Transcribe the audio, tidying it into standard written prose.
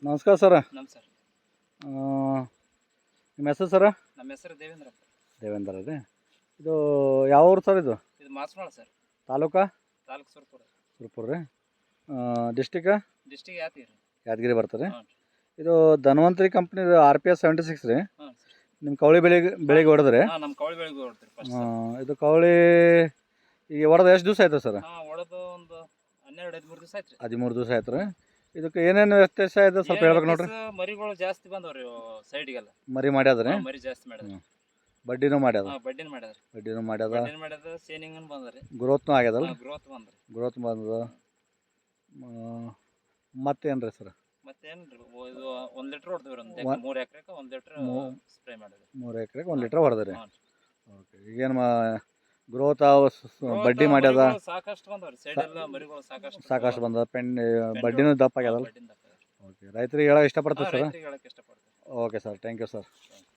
ನಮಸ್ಕಾರ ಸರ. ನಮಸ್ಕಾರ. ನಿಮ್ಮ ಹೆಸರು ಸರ? ನಮ್ಮ ಹೆಸರು ದೇವೇಂದ್ರ. ದೇವೇಂದ್ರ ರೀ. ಇದು ಯಾವ ಊರು ಸರ್ ಇದು? ಇದು ಮಾಸನಾಳ ಸರ್. ತಾಲೂಕಾ? ತಾಲೂಕು ಸುರಪುರ. ಸುರಪುರ ರೀ. ಡಿಸ್ಟಿಕಾ? ಡಿಸ್ಟಿಕ್ ಯಾದಗಿರಿ. ಯಾದಗಿರಿ ಬರ್ತದೆ. ಹ್ಞೂ. ಇದು ಧನ್ವಂತರಿ ಕಂಪ್ನಿ RPS 76 ರೀ. ಹ್ಞೂ ಸರ್. ನಿಮ್ಮ ಕವಳಿ ಬೆಳೆಗೆ ಹೊಡೆದ್ರಿ? ಹಾಂ, ನಮ್ಮ ಕವಳಿ ಬೆಳೆಗೆ ಹೊಡ್ತೀರಿ ಫಸ್ಟ್. ಇದು ಕವಳಿ ಈಗ ಹೊಡೆದ ಎಷ್ಟು ದಿವಸ ಆಯ್ತು ಸರ್? ಹಾಂ, ಹೊಡೆದು ಒಂದು 12-13 ದಿವಸ ಆಯ್ತು ರೀ. 13 ದಿವಸ ಆಯ್ತು ರೀ. ಇದಕ್ಕೆ ಏನೇನು ವ್ಯತ್ಯಾಸ ಇದೆ ಸ್ವಲ್ಪ ಹೇಳ್ಬೇಕು ನೋಡ್ರಿ. ಮರಿಗಳು ಜಾಸ್ತಿ ಬಂದವ್ರಿ ಸೈಡ್ಗೆಲ್ಲ. ಮರಿ ಮಾಡ್ಯಾದ್ರಿ? ಮರಿ ಜಾಸ್ತಿ ಮಾಡ್ಯಾರ. ಬಡ್ಡಿನೂ ಮಾಡ್ಯಾದ? ಹಾಂ, ಬಡ್ಡಿನ ಮಾಡ್ಯಾರ. ಬಡ್ಡಿನೂ ಮಾಡ್ಯಾದ. ಬಡ್ಡಿನ ಮಾಡ್ಯಾದ, ಸೇನಿಂಗನ್ ಬಂದ್ರಿ. ಗ್ರೋತ್ನೂ ಆಗ್ಯದಲ್ಲ? ಗ್ರೋತ್ ಬಂದ್ರಿ. ಗ್ರೋತ್ ಬಂದದ. ಮತ್ತೇನು ರೀ ಸರ್? ಮತ್ತೇನು ರೀ, ಇದು 1 ಲೀಟ್ರ್ ಹೊಡ್ತೀವಿ ರೀ. 3 ಎಕರೆಗೆ 1 ಲೀಟ್ರ್ ಸ್ಪ್ರೇ ಮಾಡಿದ್ರಿ. 3 ಎಕರೆಗೆ 1 ಲೀಟ್ರ್ ಹೊಡೆದ್ರಿ? ಹ್ಞೂ. ಓಕೆ. ಈಗೇನು ಗ್ರೋತ್ ಬಡ್ಡಿ ಮಾಡ್ಯದ? ಸಾಕಷ್ಟು ಬಂದವ್ರಿ ಸೈಡ್ ಎಲ್ಲ ಮರಿಗಳು ಸಾಕಷ್ಟು ಬಂದ. ಬಡ್ಡಿನೂ ದಪ್ಪ ಆಗ್ಯದಲ್ಲ? ಬಡ್ಡಿನ ದಪ್ಪ. ಓಕೆ. ರೈತರಿಗೆ ಹೇಳಕ್ಕೆ ಇಷ್ಟಪಡ್ತೀವಿ ಸರ್? ರೈತರಿಗೆ ಹೇಳಕ್ಕೆ ಇಷ್ಟಪಡ್ತೀನಿ. Okay sir, thank you sir.